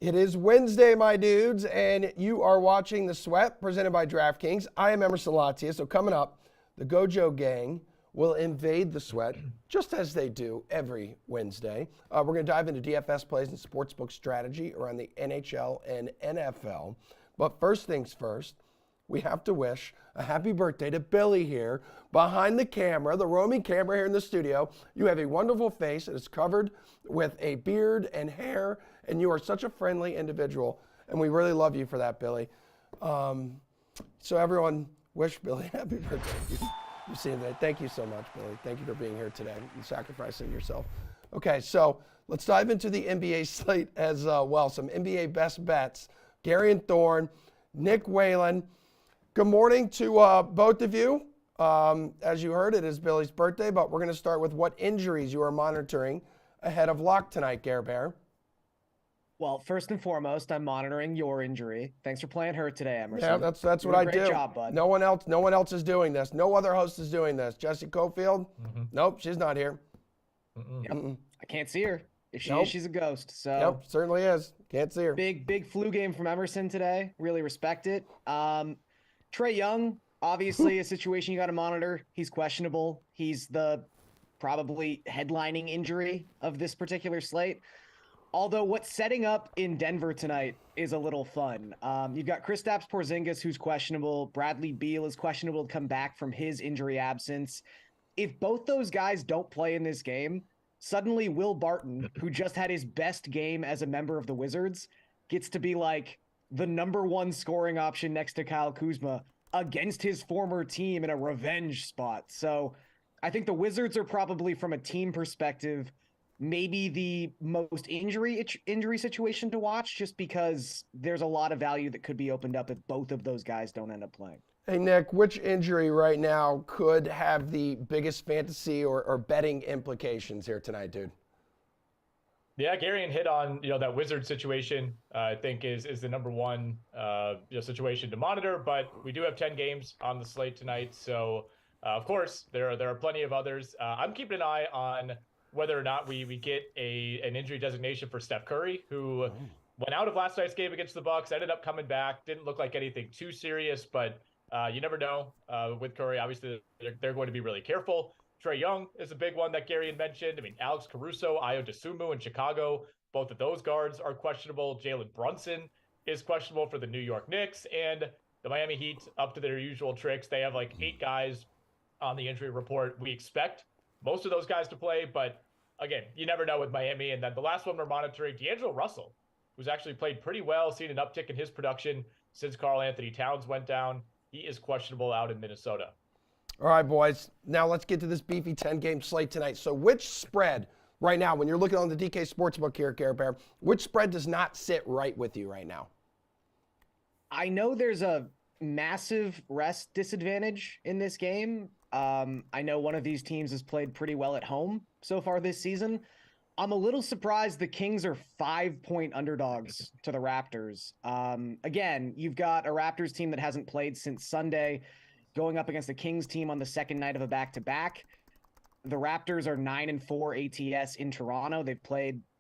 It is Wednesday, my dudes, and you are watching The Sweat, presented by DraftKings. I am Emerson Latia, so coming up, the Gojo Gang will invade The Sweat, just as they do every Wednesday. We're going to dive into DFS plays and sportsbook strategy around the NHL and NFL. But first things first, we have to wish a happy birthday to Billy here, behind the camera, the roaming camera here in the studio. You have a wonderful face. It is covered with a beard and hair, and you are such a friendly individual, and we really love you for that, Billy. So everyone, wish Billy happy birthday. You've seen that. Thank you so much, Billy. Thank you for being here today and sacrificing yourself. Okay, so let's dive into the NBA slate as well. Some NBA best bets. Gary and Thorne, Nick Whalen. Good morning to both of you. As you heard, it is Billy's birthday, but we're going to start with what injuries you are monitoring ahead of lock tonight, Gare Bear. Well, first and foremost, I'm monitoring your injury. Thanks for playing hurt today, Emerson. Yeah, that's what I do. Great job, bud. No one else is doing this. No other host is doing this. Jesse Cofield? Nope, she's not here. Yep. I can't see her. If she Nope. is, she's a ghost. So Yep, certainly is. Can't see her. big flu game from Emerson today. Really respect it. Trae Young, obviously a situation you got to monitor. He's questionable. He's the probably headlining injury of this particular slate. Although what's setting up in Denver tonight is a little fun. You've got Kristaps Porzingis, who's questionable. Bradley Beal is questionable to come back from his injury absence. If both those guys don't play in this game, suddenly Will Barton, who just had his best game as a member of the Wizards, gets to be like the number one scoring option next to Kyle Kuzma against his former team in a revenge spot. So I think the Wizards are probably, from a team perspective, maybe the most injury situation to watch, just because there's a lot of value that could be opened up if both of those guys don't end up playing. Hey, Nick, which injury right now could have the biggest fantasy or betting implications here tonight, dude? Yeah, Gary hit on that Wizard situation. I think is the number one situation to monitor. But we do have 10 games on the slate tonight, so of course there are plenty of others. I'm keeping an eye on whether or not we get an injury designation for Steph Curry, who went out of last night's game against the Bucks, ended up coming back, didn't look like anything too serious, but you never know with Curry. Obviously, they're going to be really careful. Trae Young is a big one that Gary had mentioned. I mean, Alex Caruso, Ayo Dosunmu in Chicago, both of those guards are questionable. Jalen Brunson is questionable for the New York Knicks, and the Miami Heat, up to their usual tricks. They have like 8 guys on the injury report. We expect most of those guys to play, but again, you never know with Miami. And then the last one we're monitoring, D'Angelo Russell, who's actually played pretty well, seen an uptick in his production since Karl Anthony Towns went down. He is questionable out in Minnesota. All right, boys. Now let's get to this beefy 10-game slate tonight. So which spread right now, when you're looking on the DK Sportsbook here, Care Bear, which spread does not sit right with you right now? I know there's a massive rest disadvantage in this game. I know one of these teams has played pretty well at home so far this season. I'm a little surprised the Kings are 5-point underdogs to the Raptors. Again, you've got a Raptors team that hasn't played since Sunday, going up against the Kings team on the second night of a back-to-back. The Raptors are 9-4 ATS in Toronto.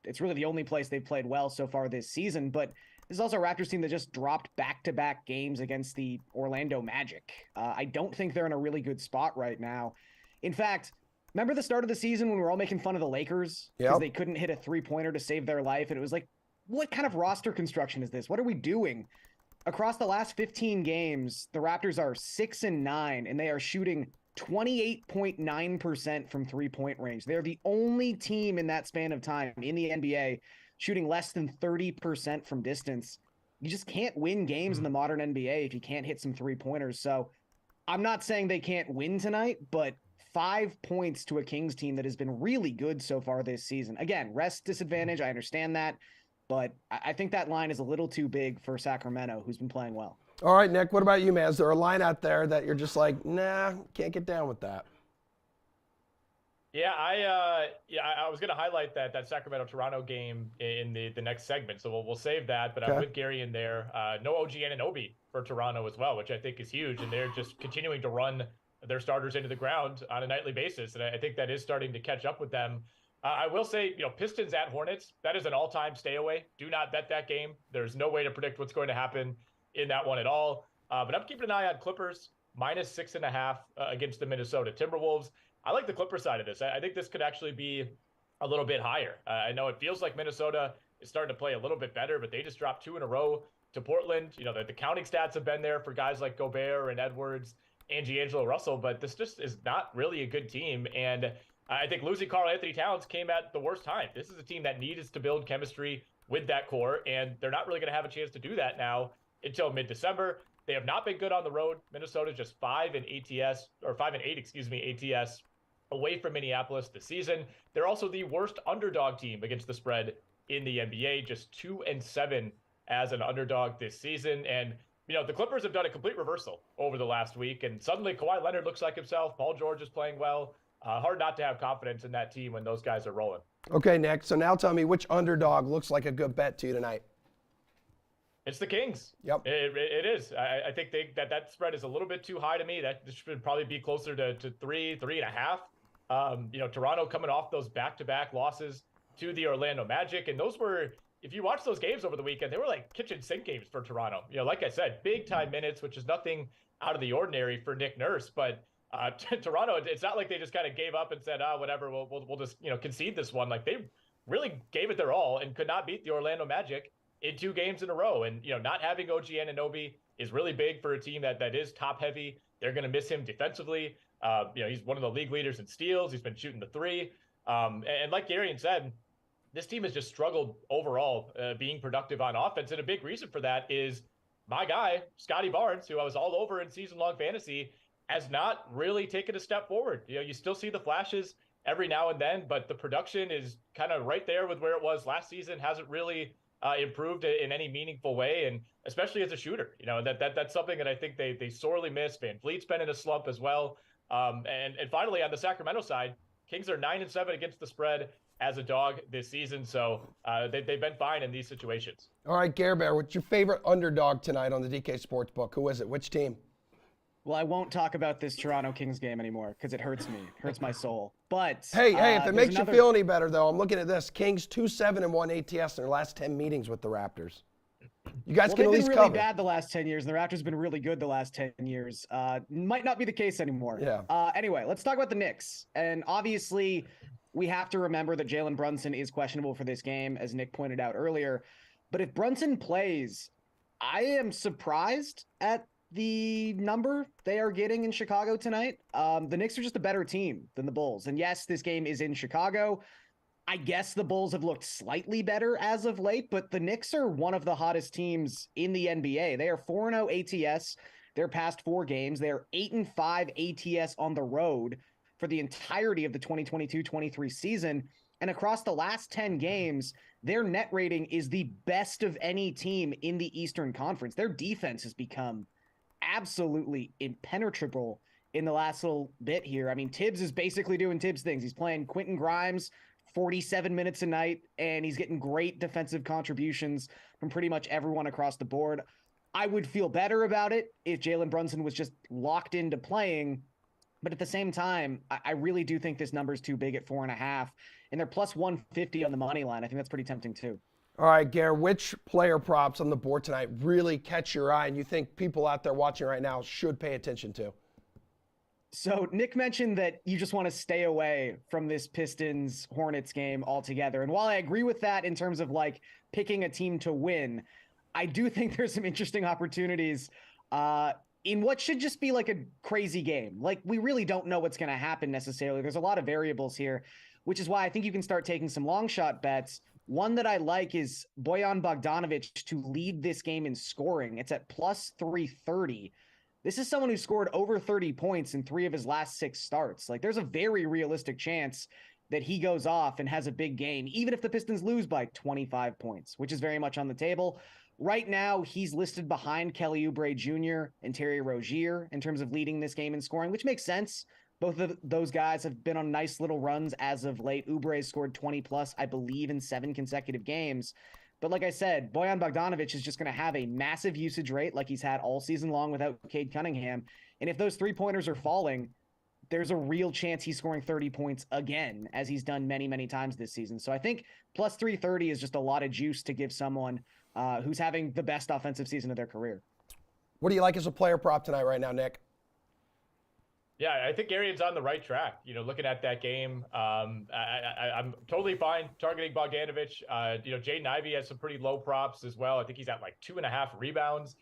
It's really the only place they've played well so far this season, but this is also a Raptors team that just dropped back-to-back games against the Orlando Magic. I don't think they're in a really good spot right now. In fact, remember the start of the season when we were all making fun of the Lakers because they couldn't hit a three-pointer to save their life? And it was like, what kind of roster construction is this? What are we doing? Across the last 15 games, the Raptors are 6-9, and they are shooting 28.9% from three-point range. They're the only team in that span of time in the NBA shooting less than 30% from distance. You just can't win games in the modern NBA if you can't hit some three-pointers. So I'm not saying they can't win tonight, but 5 points to a Kings team that has been really good so far this season. Again, rest disadvantage, I understand that, but I think that line is a little too big for Sacramento, who's been playing well. All right, Nick, what about you, man? Is there a line out there that you're just like, nah, can't get down with that? Yeah, I was going to highlight that Sacramento-Toronto game in the next segment, so we'll save that. But I'm with Gary in there. No OG Anunoby for Toronto as well, which I think is huge, and they're just continuing to run their starters into the ground on a nightly basis, and I think that is starting to catch up with them. I will say, Pistons at Hornets, that is an all-time stay away. Do not bet that game. There's no way to predict what's going to happen in that one at all. But I'm keeping an eye on Clippers -6.5 against the Minnesota Timberwolves. I like the Clipper side of this. I think this could actually be a little bit higher. I know it feels like Minnesota is starting to play a little bit better, but they just dropped 2 in a row to Portland. The counting stats have been there for guys like Gobert and Edwards and D'Angelo Russell, but this just is not really a good team. And I think losing Karl Anthony Towns came at the worst time. This is a team that needs to build chemistry with that core, and they're not really going to have a chance to do that now until mid-December. They have not been good on the road. Minnesota just 5 and 8 ATS away from Minneapolis this season. They're also the worst underdog team against the spread in the NBA, just 2-7 as an underdog this season. And the Clippers have done a complete reversal over the last week, and suddenly Kawhi Leonard looks like himself. Paul George is playing well. Hard not to have confidence in that team when those guys are rolling. Okay, Nick. So now tell me which underdog looks like a good bet to you tonight. It's the Kings. Yep. It is. I think that spread is a little bit too high to me. That should probably be closer to 3.5. Toronto coming off those back-to-back losses to the Orlando Magic, and those were, if you watch those games over the weekend, they were like kitchen sink games for Toronto. Like I said, big time minutes, which is nothing out of the ordinary for Nick Nurse, but Toronto, it's not like they just kind of gave up and said, whatever, we'll just concede this one. Like, they really gave it their all and could not beat the Orlando Magic in 2 games in a row. And not having OG Anunoby is really big for a team that is top heavy. They're going to miss him defensively. He's one of the league leaders in steals. He's been shooting the 3. And like Garion said, this team has just struggled overall being productive on offense. And a big reason for that is my guy, Scotty Barnes, who I was all over in season-long fantasy, has not really taken a step forward. You still see the flashes every now and then, but the production is kind of right there with where it was last season. Hasn't really improved in any meaningful way, and especially as a shooter. That's something that I think they sorely miss. Van Vliet's been in a slump as well. And finally, on the Sacramento side, Kings are 9-7 against the spread as a dog this season, so they've been fine in these situations. All right, Gare Bear, what's your favorite underdog tonight on the DK Sportsbook? Who is it? Which team? Well, I won't talk about this Toronto Kings game anymore because it hurts me. It hurts my soul. But hey, if it makes you feel any better, though, I'm looking at this. Kings 2-7-1 ATS in their last 10 meetings with the Raptors. You guys can at least cover. They've been really bad the last 10 years. The Raptors have been really good the last 10 years. Might not be the case anymore. Yeah. Anyway, let's talk about the Knicks. And obviously, we have to remember that Jalen Brunson is questionable for this game, as Nick pointed out earlier. But if Brunson plays, I am surprised at the number they are getting in Chicago tonight. The Knicks are just a better team than the Bulls. And yes, this game is in Chicago. I guess the Bulls have looked slightly better as of late, but the Knicks are one of the hottest teams in the NBA. They are 4-0 ATS their past 4 games. They are 8-5 ATS on the road for the entirety of the 2022-23 season. And across the last 10 games, their net rating is the best of any team in the Eastern Conference. Their defense has become absolutely impenetrable in the last little bit here. I mean, Tibbs is basically doing Tibbs things. He's playing Quentin Grimes 47 minutes a night, and he's getting great defensive contributions from pretty much everyone across the board. I would feel better about it if Jalen Brunson was just locked into playing, but at the same time, I really do think this number is too big at 4.5, and they're plus 150 on the money line. I think that's pretty tempting too. All right, Gare, which player props on the board tonight really catch your eye and you think people out there watching right now should pay attention to? So Nick mentioned that you just want to stay away from this Pistons-Hornets game altogether. And while I agree with that in terms of like picking a team to win, I do think there's some interesting opportunities in what should just be like a crazy game. Like, we really don't know what's going to happen necessarily. There's a lot of variables here, which is why I think you can start taking some long shot bets. One that I like is Bojan Bogdanovic to lead this game in scoring. It's at plus 330. This is someone who scored over 30 points in 3 of his last 6 starts. Like, there's a very realistic chance that he goes off and has a big game, even if the Pistons lose by 25 points, which is very much on the table. Right now, he's listed behind Kelly Oubre Jr. and Terry Rozier in terms of leading this game in scoring, which makes sense. Both of those guys have been on nice little runs as of late. Oubre scored 20+, I believe, in 7 consecutive games. But like I said, Bojan Bogdanovic is just going to have a massive usage rate like he's had all season long without Cade Cunningham. And if those 3-pointers are falling, there's a real chance he's scoring 30 points again, as he's done many, many times this season. So I think plus 330 is just a lot of juice to give someone who's having the best offensive season of their career. What do you like as a player prop tonight right now, Nick? Yeah, I think Arian's on the right track. Looking at that game, I'm totally fine targeting Bogdanovich. Jaden Ivey has some pretty low props as well. I think he's at like 2.5 rebounds,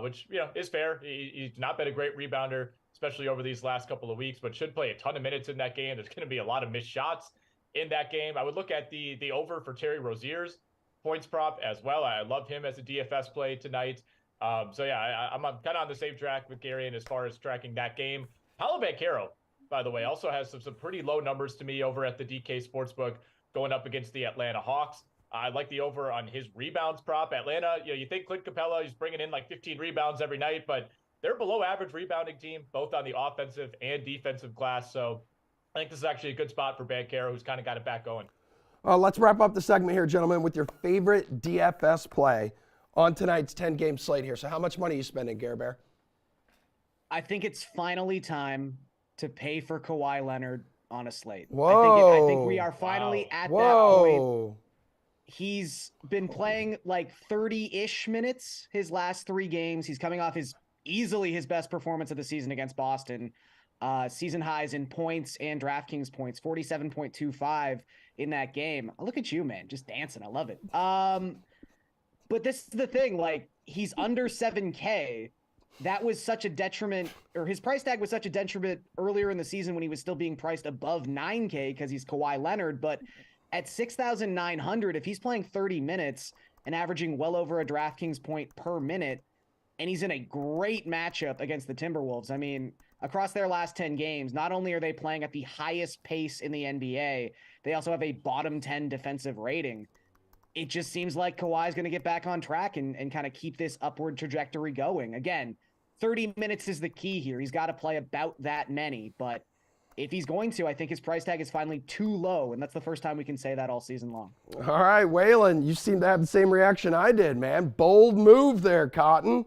which is fair. He's not been a great rebounder, especially over these last couple of weeks, but should play a ton of minutes in that game. There's going to be a lot of missed shots in that game. I would look at the over for Terry Rozier's points prop as well. I love him as a DFS play tonight. I'm kind of on the same track with Garian as far as tracking that game. Paolo Banchero, by the way, also has some pretty low numbers to me over at the DK Sportsbook going up against the Atlanta Hawks. I like the over on his rebounds prop. Atlanta, you think Clint Capella, he's bringing in like 15 rebounds every night, but they're below average rebounding team, both on the offensive and defensive glass. So I think this is actually a good spot for Banchero, who's kind of got it back going. Let's wrap up the segment here, gentlemen, with your favorite DFS play on tonight's 10-game slate here. So how much money are you spending, Gare Bear? I think it's finally time to pay for Kawhi Leonard on a slate. Whoa. I think we are finally at that point. Whoa. He's been playing like 30-ish minutes his last 3 games. He's coming off easily his best performance of the season against Boston. Season highs in points and DraftKings points, 47.25 in that game. Look at you, man, just dancing. I love it. But this is the thing, like, he's under 7K. That was such a detriment, or his price tag was such a detriment earlier in the season when he was still being priced above 9K because he's Kawhi Leonard. But at 6,900, if he's playing 30 minutes and averaging well over a DraftKings point per minute, and he's in a great matchup against the Timberwolves. I mean, across their last 10 games, not only are they playing at the highest pace in the NBA, they also have a bottom 10 defensive rating. It just seems like Kawhi's going to get back on track and kind of keep this upward trajectory going. Again, 30 minutes is the key here. He's got to play about that many, but if he's going to, I think his price tag is finally too low, and that's the first time we can say that all season long. All right, Waylon, you seem to have the same reaction I did, man. Bold move there, Cotton.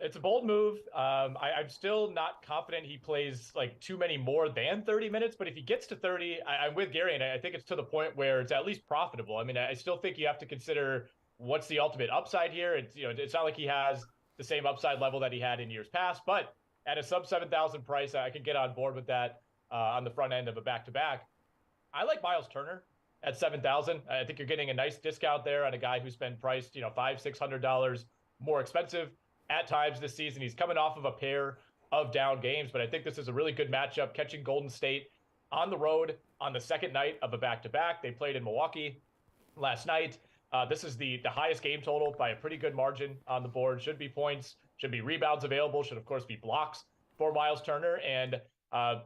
It's a bold move. I'm still not confident he plays like too many more than 30 minutes, but if he gets to 30, I'm with Gary, and I think it's to the point where it's at least profitable. I mean, I still think you have to consider what's the ultimate upside here. It's not like he has the same upside level that he had in years past, but at a sub 7,000 price, I can get on board with that on the front end of a back-to-back. I like Miles Turner at 7,000. I think you're getting a nice discount there on a guy who's been priced, $500-$600 more expensive at times this season. He's coming off of a pair of down games, but I think this is a really good matchup, catching Golden State on the road on the second night of a back-to-back. They played in Milwaukee last night. This is the highest game total by a pretty good margin on the board. Should be points, should be rebounds available, should of course be blocks for Miles Turner. And, I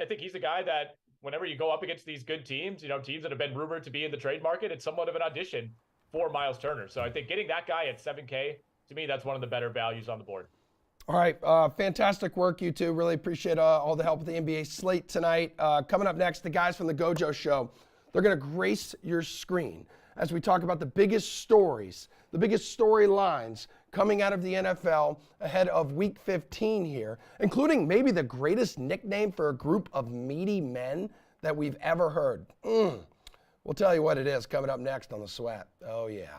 think he's a guy that whenever you go up against these good teams, teams that have been rumored to be in the trade market, it's somewhat of an audition for Miles Turner. So I think getting that guy at 7K, to me, that's one of the better values on the board. All right, fantastic work, you two. Really appreciate all the help with the NBA slate tonight. Coming up next, the guys from the Gojo Show. They're going to grace your screen as we talk about the biggest stories, the biggest storylines coming out of the NFL ahead of Week 15 here, including maybe the greatest nickname for a group of meaty men that we've ever heard. We'll tell you what it is coming up next on The Sweat. Oh, yeah.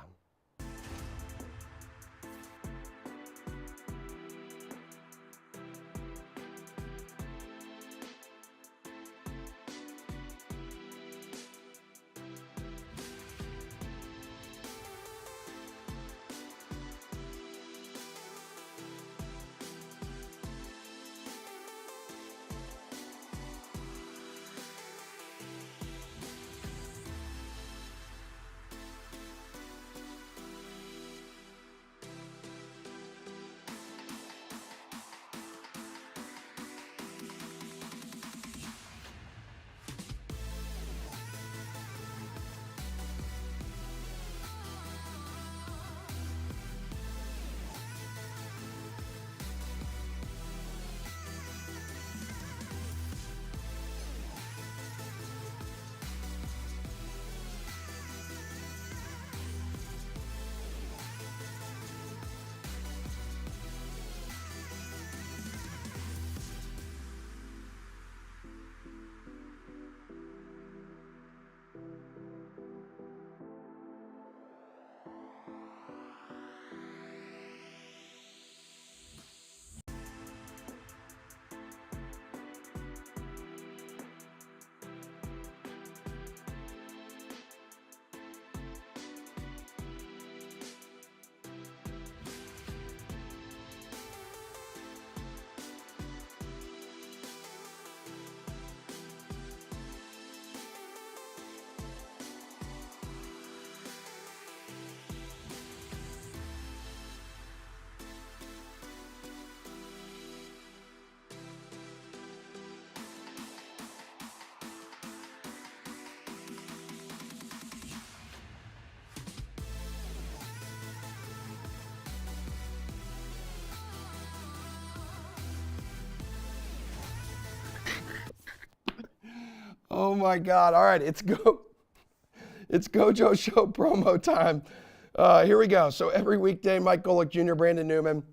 my God. All right, it's Gojo Show promo time. Here we go. So every weekday, Mike Golick Jr., Brandon Newman,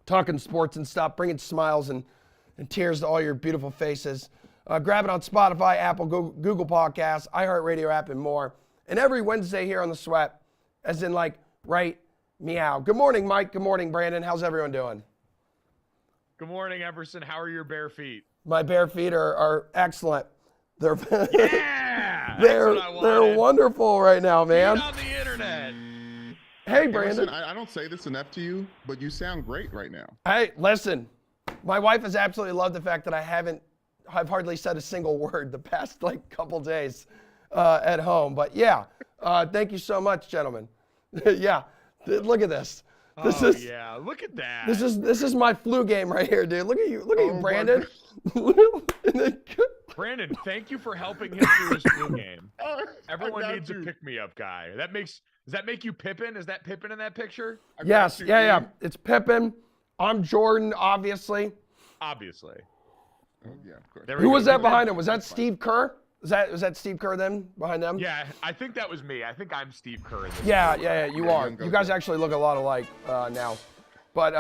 talking sports and stuff, bringing smiles and tears to all your beautiful faces. Grab it on Spotify, Apple, Google Podcasts, iHeartRadio app, and more. And every Wednesday here on The Sweat, as in like, right, meow. Good morning, Mike. Good morning, Brandon. How's everyone doing? Good morning, Everson. How are your bare feet? My bare feet are excellent. They're Yeah, they're wonderful right now, man. Feet on the internet. Hey, Brandon. I don't say this enough to you, but you sound great right now. Hey, listen. My wife has absolutely loved the fact that I've hardly said a single word the past couple days at home. But yeah, thank you so much, gentlemen. Yeah, look at this. Yeah, look at that. This is my flu game right here, dude. Look at you, Brandon. Brandon, thank you for helping him through his flu game. Everyone needs a pick-me-up guy. Does that make you Pippin? Is that Pippin in that picture? Yes, yeah. It's Pippin. I'm Jordan, obviously. Obviously. Oh, yeah, of course. Who was that behind him? Was that Steve Kerr? Was that Steve Kerr then behind them? Yeah, I think that was me. I think I'm Steve Kerr. In this Yeah, you are. You guys actually look a lot alike now. But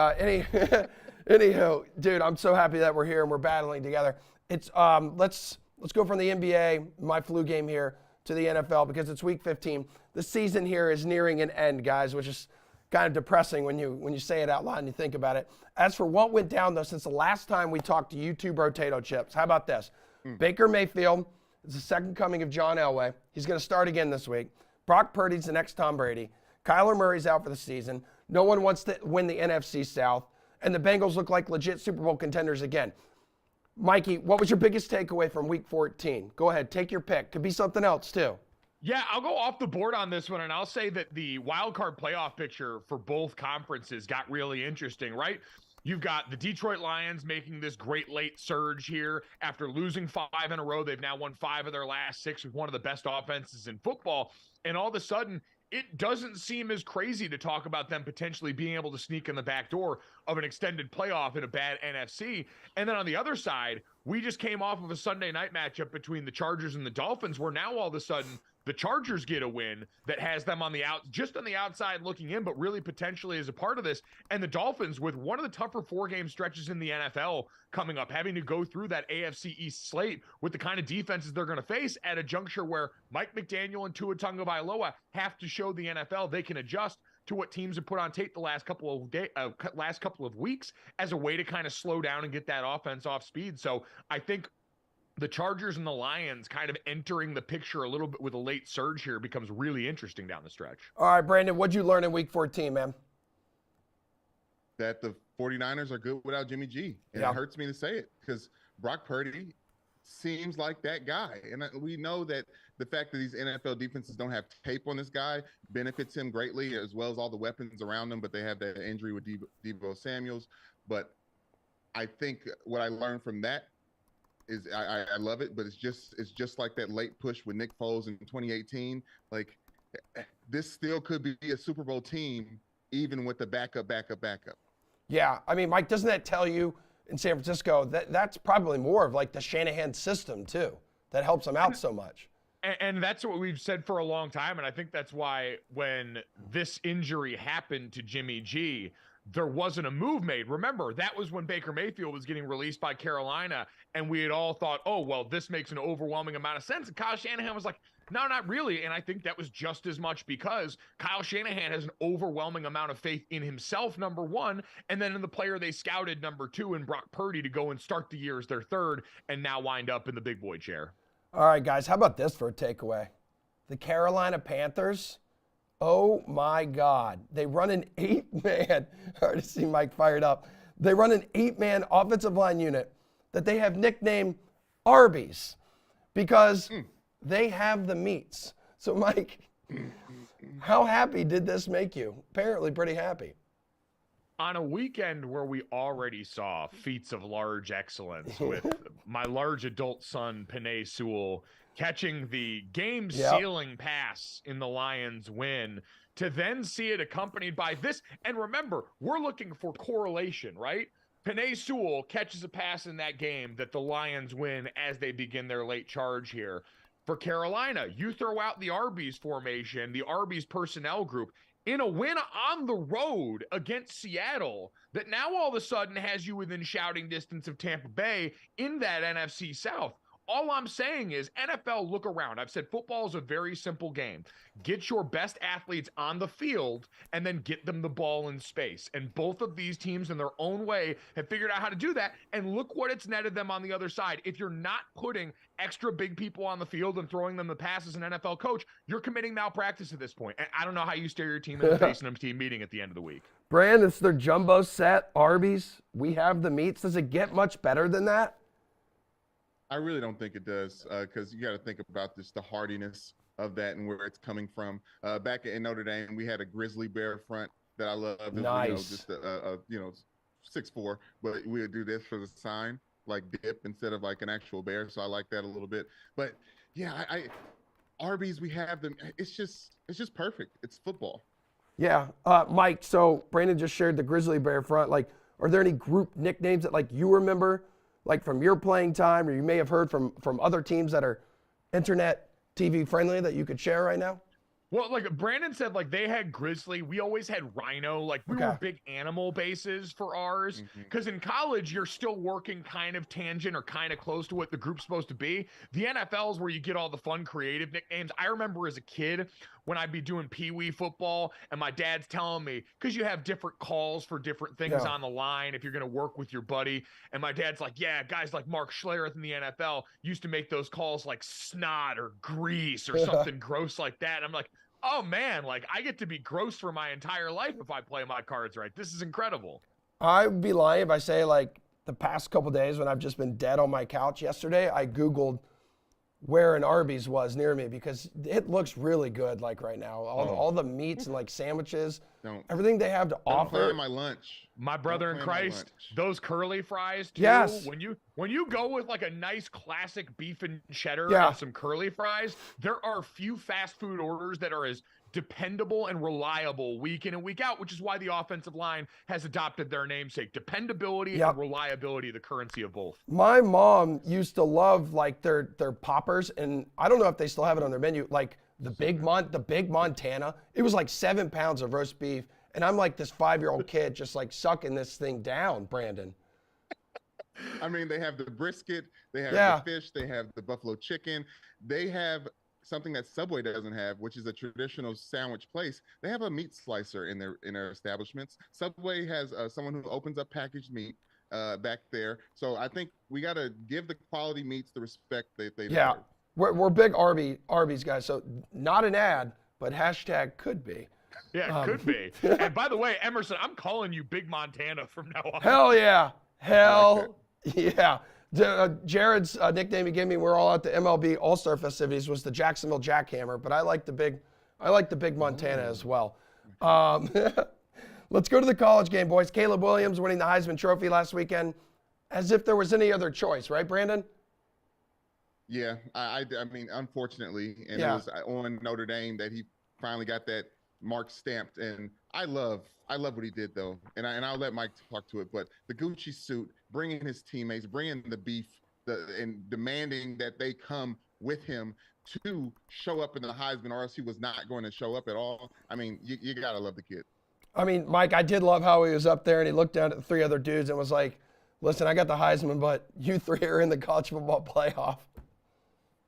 anywho, dude, I'm so happy that we're here and we're battling together. It's let's go from the NBA, my flu game here, to the NFL because it's week 15. The season here is nearing an end, guys, which is kind of depressing when you say it out loud and you think about it. As for what went down, though, since the last time we talked to YouTube Potato Chips, how about this? Baker Mayfield is the second coming of John Elway. He's going to start again this week. Brock Purdy's the next Tom Brady. Kyler Murray's out for the season. No one wants to win the NFC South. And the Bengals look like legit Super Bowl contenders again. Mikey, what was your biggest takeaway from week 14? Go ahead, take your pick. Could be something else, too. Yeah, I'll go off the board on this one, and I'll say that the wild card playoff picture for both conferences got really interesting, right? You've got the Detroit Lions making this great late surge here. After losing 5 in a row, they've now won 5 of their last 6 with one of the best offenses in football. And all of a sudden, it doesn't seem as crazy to talk about them potentially being able to sneak in the back door of an extended playoff in a bad NFC. And then on the other side, we just came off of a Sunday night matchup between the Chargers and the Dolphins, where now all of a sudden the Chargers get a win that has them on the outside looking in, but really potentially as a part of this. And the Dolphins, with one of the tougher 4-game stretches in the NFL coming up, having to go through that AFC East slate with the kind of defenses they're going to face at a juncture where Mike McDaniel and Tua Tagovailoa have to show the NFL they can adjust to what teams have put on tape the last couple of weeks as a way to kind of slow down and get that offense off speed. So I think the Chargers and the Lions kind of entering the picture a little bit with a late surge here becomes really interesting down the stretch. All right, Brandon, what'd you learn in week 14, man? That the 49ers are good without Jimmy G. And It hurts me to say it because Brock Purdy seems like that guy. And we know that the fact that these NFL defenses don't have tape on this guy benefits him greatly, as well as all the weapons around him, but they have that injury with Deebo Samuels. But I think what I learned from that is I love it, but it's just like that late push with Nick Foles in 2018. Like, this still could be a Super Bowl team, even with the backup. Yeah, I mean, Mike, doesn't that tell you in San Francisco that's probably more of like the Shanahan system too that helps them out so much? And that's what we've said for a long time, and I think that's why when this injury happened to Jimmy G, there wasn't a move made. Remember, that was when Baker Mayfield was getting released by Carolina, and we had all thought, oh, well, this makes an overwhelming amount of sense. And Kyle Shanahan was like, no, not really. And I think that was just as much because Kyle Shanahan has an overwhelming amount of faith in himself, number one, and then in the player they scouted, number two, in Brock Purdy to go and start the year as their third and now wind up in the big boy chair. All right, guys, how about this for a takeaway? The Carolina Panthers, oh my God. They run an 8-man, I already see Mike fired up. They run an 8-man offensive line unit that they have nicknamed Arby's because they have the meats. So, Mike, how happy did this make you? Apparently pretty happy. On a weekend where we already saw feats of large excellence with my large adult son, Penei Sewell, catching the game-sealing pass in the Lions' win, to then see it accompanied by this. And remember, we're looking for correlation, right? Penei Sewell catches a pass in that game that the Lions win as they begin their late charge here. For Carolina, you throw out the Arby's formation, the Arby's personnel group, in a win on the road against Seattle that now all of a sudden has you within shouting distance of Tampa Bay in that NFC South. All I'm saying is, NFL, look around. I've said football is a very simple game. Get your best athletes on the field and then get them the ball in space. And both of these teams in their own way have figured out how to do that. And look what it's netted them on the other side. If you're not putting extra big people on the field and throwing them the pass as an NFL coach, you're committing malpractice at this point. And I don't know how you stare your team in the face in a team meeting at the end of the week. Brand, it's their jumbo set, Arby's. We have the meats. Does it get much better than that? I really don't think it does, because you got to think about just the hardiness of that and where it's coming from. Back in Notre Dame, we had a grizzly bear front that I loved. Nice. Just a 6'4", but we would do this for the sign, like dip instead of like an actual bear. So I like that a little bit. But yeah, Arby's, we have them. It's just perfect. It's football. Yeah, Mike. So Brandon just shared the grizzly bear front. Like, are there any group nicknames that like you remember? Like from your playing time, or you may have heard from other teams that are internet TV friendly that you could share right now? Well, like Brandon said, like they had grizzly. We always had rhino. Like we were big animal bases for ours. Because in college, you're still working kind of tangent or kind of close to what the group's supposed to be. The NFL is where you get all the fun, creative nicknames. I remember as a kid when I'd be doing peewee football and my dad's telling me, because you have different calls for different things on the line if you're going to work with your buddy. And my dad's like, yeah, guys like Mark Schlereth in the NFL used to make those calls like snot or grease or something gross like that. And I'm like, oh man, like I get to be gross for my entire life if I play my cards right. This is incredible. I'd be lying if I say like the past couple days when I've just been dead on my couch yesterday, I Googled where an Arby's was near me because it looks really good like right now. All the meats and like sandwiches, everything they have to offer. Plan my lunch. My brother in Christ, those curly fries too. Yes. When you go with like a nice classic beef and cheddar and some curly fries, there are few fast food orders that are as dependable and reliable week in and week out, which is why the offensive line has adopted their namesake. Dependability and reliability, the currency of both. My mom used to love like their poppers, and I don't know if they still have it on their menu, like the big Montana. It was like 7 pounds of roast beef, and I'm like this 5-year-old kid just like sucking this thing down, Brandon. I mean, they have the brisket, they have the fish, they have the buffalo chicken, they have something that Subway doesn't have, which is a traditional sandwich place. They have a meat slicer in their establishments. Subway has someone who opens up packaged meat back there. So I think we got to give the quality meats the respect they deserve. Yeah, we're big Arby's guys. So not an ad, but hashtag could be. Yeah, it could be. And by the way, Emerson, I'm calling you Big Montana from now on. Hell yeah. Hell yeah. Jared's nickname he gave me, we're all at the MLB All-Star festivities, was the Jacksonville Jackhammer, but I like the big Montana as well. Let's go to the college game, boys. Caleb Williams winning the Heisman Trophy last weekend, as if there was any other choice, right, Brandon? Yeah, I mean, unfortunately, and it was on Notre Dame that he finally got that mark stamped, and I love what he did though, and I'll let Mike talk to it. But the Gucci suit, bringing his teammates, bringing the beef, and demanding that they come with him to show up in the Heisman, or else he was not going to show up at all. I mean, you gotta love the kid. I mean, Mike, I did love how he was up there and he looked down at the 3 other dudes and was like, "Listen, I got the Heisman, but you 3 are in the college football playoff."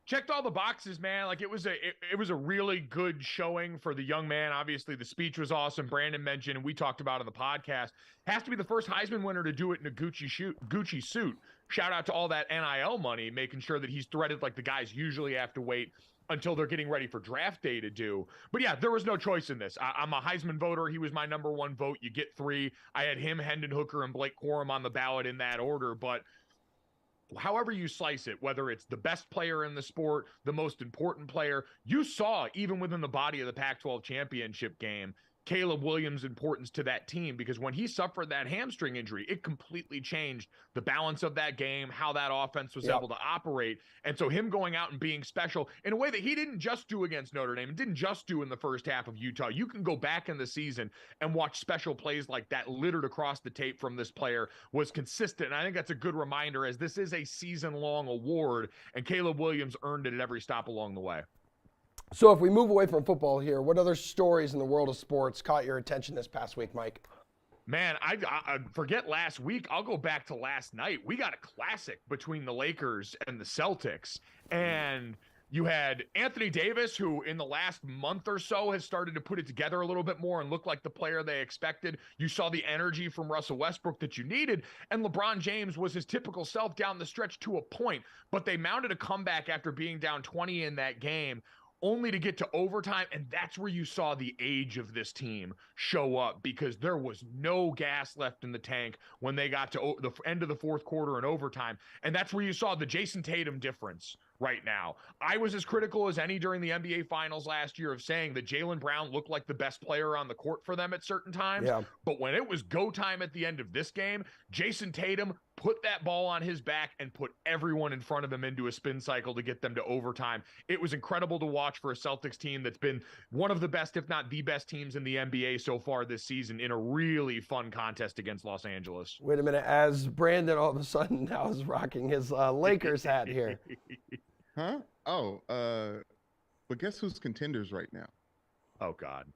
Checked all the boxes, man. Like it was a really good showing for the young man. Obviously, the speech was awesome. Brandon mentioned, and we talked about it on the podcast. Has to be the first Heisman winner to do it in a Gucci suit. Shout out to all that NIL money, making sure that he's threaded like the guys usually have to wait until they're getting ready for draft day to do. But yeah, there was no choice in this. I'm a Heisman voter. He was my number 1 vote. You get 3. I had him, Hendon Hooker, and Blake Corum on the ballot in that order, but however you slice it, whether it's the best player in the sport, the most important player, you saw even within the body of the Pac-12 championship game, Caleb Williams' importance to that team, because when he suffered that hamstring injury, it completely changed the balance of that game, how that offense was able to operate. And so him going out and being special in a way that he didn't just do against Notre Dame, and didn't just do in the first half of Utah. You can go back in the season and watch special plays like that littered across the tape from this player, was consistent. And I think that's a good reminder, as this is a season-long award, and Caleb Williams earned it at every stop along the way. So if we move away from football here, what other stories in the world of sports caught your attention this past week, Mike? Man, I forget last week. I'll go back to last night. We got a classic between the Lakers and the Celtics. And you had Anthony Davis, who in the last month or so has started to put it together a little bit more and look like the player they expected. You saw the energy from Russell Westbrook that you needed. And LeBron James was his typical self down the stretch to a point. But they mounted a comeback after being down 20 in that game, only to get to overtime. And that's where you saw the age of this team show up, because there was no gas left in the tank when they got to the end of the fourth quarter and overtime. And that's where you saw the Jason Tatum difference right now. I was as critical as any during the NBA Finals last year of saying that Jaylen Brown looked like the best player on the court for them at certain times. Yeah. But when it was go time at the end of this game, Jason Tatum put that ball on his back and put everyone in front of him into a spin cycle to get them to overtime. It was incredible to watch for a Celtics team that's been one of the best, if not the best teams in the NBA so far this season, in a really fun contest against Los Angeles. Wait a minute, as Brandon all of a sudden now is rocking his Lakers hat here. Huh? Oh, but guess who's contenders right now? Oh God.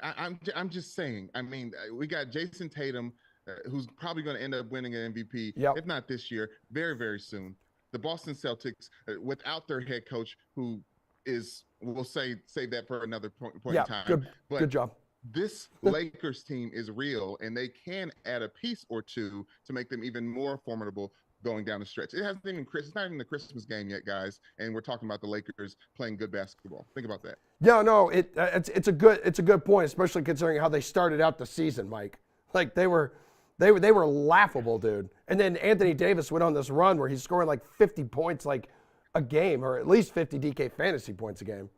I'm just saying. I mean, we got Jason Tatum, who's probably going to end up winning an MVP, if not this year, very, very soon. The Boston Celtics, without their head coach, who is, we'll save that for another point in time. Good job. This Lakers team is real, and they can add a piece or two to make them even more formidable going down the stretch. It's not even the Christmas game yet, guys, and we're talking about the Lakers playing good basketball. Think about that. No, it's a good point, especially considering how they started out the season, Mike. Like they were laughable, dude. And then Anthony Davis went on this run where he's scoring like 50 points like a game, or at least 50 DK fantasy points a game.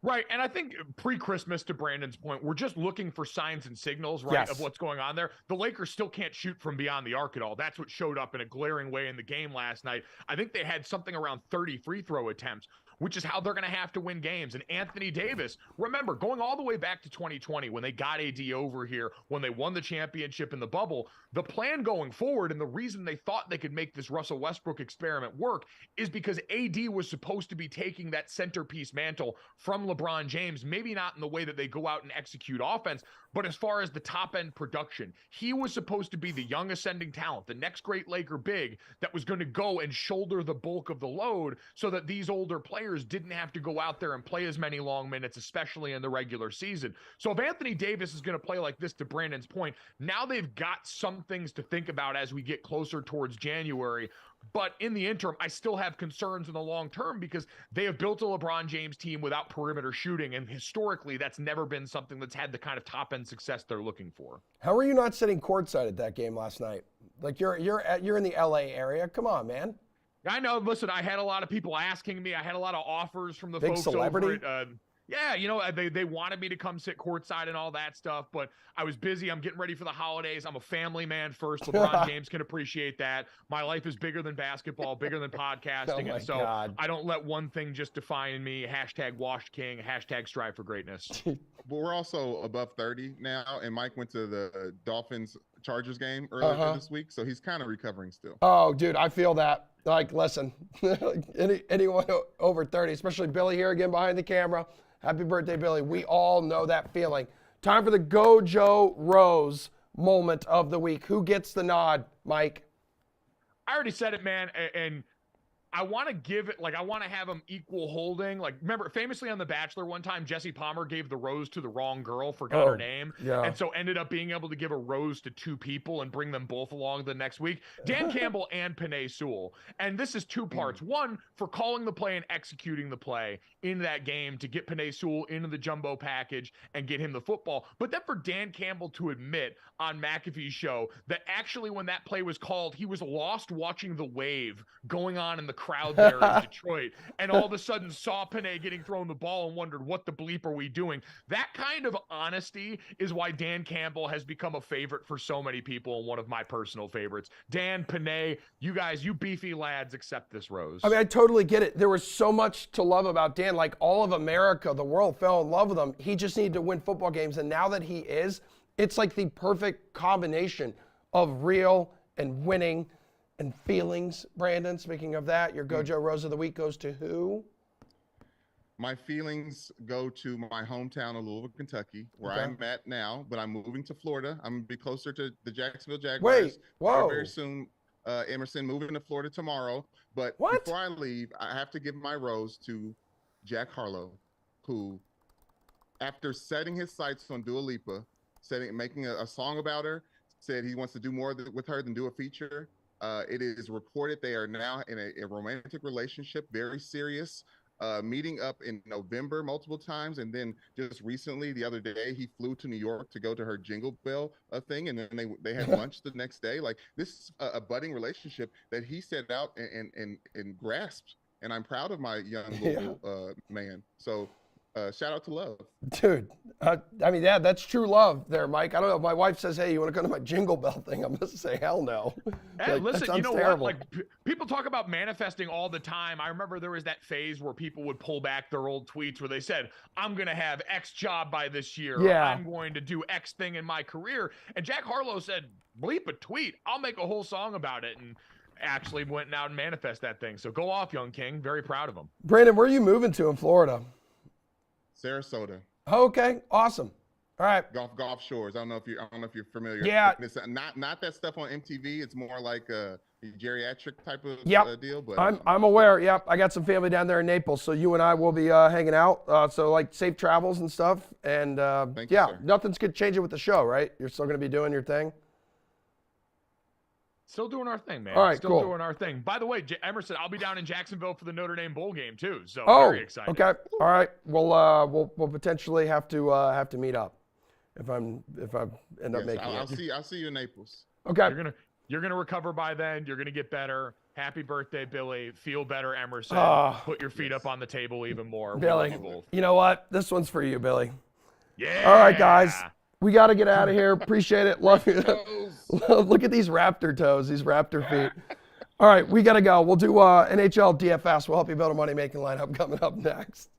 Right, and I think pre-Christmas, to Brandon's point, we're just looking for signs and signals, right, of what's going on there. The Lakers still can't shoot from beyond the arc at all. That's what showed up in a glaring way in the game last night. I think they had something around 30 free throw attempts, which is how they're going to have to win games. And Anthony Davis, remember, going all the way back to 2020 when they got AD over here, when they won the championship in the bubble, the plan going forward and the reason they thought they could make this Russell Westbrook experiment work is because AD was supposed to be taking that centerpiece mantle from LeBron James, maybe not in the way that they go out and execute offense, but as far as the top end production. He was supposed to be the young ascending talent, the next great Laker big that was going to go and shoulder the bulk of the load so that these older players didn't have to go out there and play as many long minutes, especially in the regular season. So if Anthony Davis is going to play like this, to Brandon's point, now they've got some things to think about as we get closer towards January. But in the interim, I still have concerns in the long term because they have built a LeBron James team without perimeter shooting. And historically, that's never been something that's had the kind of top end success they're looking for. How are you not sitting courtside at that game last night? Like you're in the LA area. Come on, man. I know. Listen, I had a lot of people asking me. I had a lot of offers from the Big folks celebrity? over at yeah, you know, they wanted me to come sit courtside and all that stuff, but I was busy. I'm getting ready for the holidays. I'm a family man first. LeBron James can appreciate that. My life is bigger than basketball, bigger than podcasting. Oh and so God. I don't let one thing just define me. Hashtag washed king, hashtag strive for greatness. But we're also above 30 now, and Mike went to the Dolphins Chargers game earlier this week, so he's kind of recovering still. Oh, dude, I feel that. Like, listen, anyone over 30, especially Billy here again behind the camera. Happy birthday, Billy. We all know that feeling. Time for the Go Joe Rose moment of the week. Who gets the nod, Mike? I already said it, man, and I want to give it, like, I want to have them equal holding. Like, remember, famously on The Bachelor one time, Jesse Palmer gave the rose to the wrong girl, forgot her name, and so ended up being able to give a rose to two people and bring them both along the next week. Dan Campbell and Penei Sewell. And this is two parts. One, for calling the play and executing the play in that game to get Penei Sewell into the jumbo package and get him the football. But then for Dan Campbell to admit on McAfee's show that actually when that play was called, he was lost watching the wave going on in the crowd there in Detroit and all of a sudden saw Panay getting thrown the ball and wondered, what the bleep are we doing? That kind of honesty is why Dan Campbell has become a favorite for so many people and one of my personal favorites. Dan, Panay, you guys, you beefy lads, accept this rose. I mean, I totally get it. There was so much to love about Dan. Like, all of America, the world fell in love with him. He just needed to win football games. And now that he is, it's like the perfect combination of real and winning and feelings. Brandon, speaking of that, your Gojo Rose of the Week goes to who? My feelings go to my hometown of Louisville, Kentucky, where I'm at now, but I'm moving to Florida. I'm going to be closer to the Jacksonville Jaguars. Wait, whoa. Very soon. Emerson moving to Florida tomorrow. But before I leave, I have to give my rose to Jack Harlow, who, after setting his sights on Dua Lipa, making a song about her, said he wants to do more with her than do a feature. It is reported they are now in a romantic relationship, very serious, meeting up in November multiple times. And then just recently, the other day, he flew to New York to go to her Jingle Bell thing. And then they had lunch the next day. Like, this is a budding relationship that he set out and grasped. And I'm proud of my young little man. So shout out to love. Dude, I mean, yeah, that's true love there, Mike. I don't know if my wife says, hey, you want to go to my Jingle Bell thing? I'm going to say, hell no. Hey, like, listen, you know terrible. what? Like, people talk about manifesting all the time. I remember there was that phase where people would pull back their old tweets where they said, I'm going to have X job by this year. Yeah. Or, I'm going to do X thing in my career. And Jack Harlow said, bleep a tweet. I'll make a whole song about it. And actually went out and manifest that thing. So go off, young king. Very proud of him. Brandon, where are you moving to in Florida? Sarasota. Okay, awesome. All right. Gulf Shores. I don't know if you're familiar. Yeah. It's not that stuff on MTV. It's more like a geriatric type of deal. But I'm aware. Yep, I got some family down there in Naples, so you and I will be hanging out. So like safe travels and stuff. And Thank you, sir. Nothing's gonna change it with the show, right? You're still gonna be doing your thing. Still doing our thing, man. All right, Still cool. doing our thing. By the way, Emerson, I'll be down in Jacksonville for the Notre Dame bowl game too. So very excited. Okay. All right. We'll potentially have to meet up if I end up making it. I'll see you in Naples. Okay. You're gonna recover by then. You're gonna get better. Happy birthday, Billy. Feel better, Emerson. Put your feet up on the table even more. Billy, you know what? This one's for you, Billy. Yeah. All right, guys. We got to get out of here. Appreciate it. Love you. Look at these raptor toes, these raptor feet. All right, we got to go. We'll do NHL DFS. We'll help you build a money-making lineup coming up next.